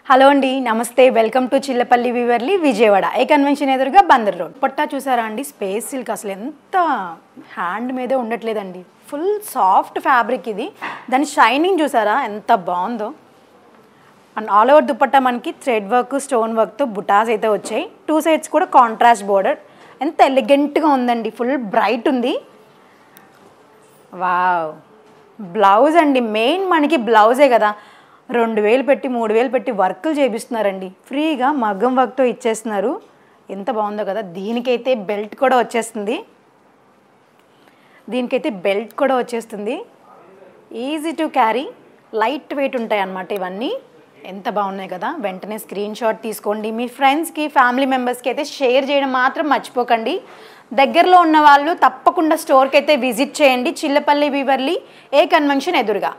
Hello అండి, namaste. Welcome to Chillapalli వివర్లీ Vijayawada. A convention ఎదురుగా బందర్ రోడ్. పట్టా చూసారా అండి? స్పేస్ సిల్క్ అసలు ఎంత హ్యాండ్ మీదే ఉండట్లేదండి. ఫుల్ సాఫ్ట్ ఫ్యాబ్రిక్ ఇది. దాని షైనింగ్ చూసారా ఎంత బాగుందో. అండ్ ఆల్ ఓవర్ దుపట్టా మనకి థ్రెడ్ వర్క్, స్టోన్ వర్క్తో బుటాస్ అయితే వచ్చాయి. 2 సైడ్స్ కూడా కాంట్రాస్ట్ బోర్డర్. ఎంత ఎలిగెంట్గా ఉందండి. ఫుల్ బ్రైట్ ఉంది. వావ్. బ్లౌజ్ అండి, మెయిన్ మనకి బ్లౌజే కదా. 2000 పెట్టి 3000 పెట్టి వర్కులు చేపిస్తున్నారండి. ఫ్రీగా మగ్గం వర్క్తో ఇచ్చేస్తున్నారు. ఎంత బాగుందో కదా. దీనికైతే బెల్ట్ కూడా వచ్చేస్తుంది. Easy to carry, light weight ఉంటాయి అన్నమాట ఇవన్నీ. ఎంత బాగున్నాయి కదా. వెంటనే స్క్రీన్ షాట్ తీసుకోండి. మీ ఫ్రెండ్స్కి, ఫ్యామిలీ మెంబర్స్కి అయితే షేర్ చేయడం మాత్రం మర్చిపోకండి. దగ్గరలో ఉన్న వాళ్ళు తప్పకుండా స్టోర్కి అయితే విజిట్ చేయండి. చిల్లపల్లి వివర్లీ ఏ కన్వెన్షన్ ఎదురుగా.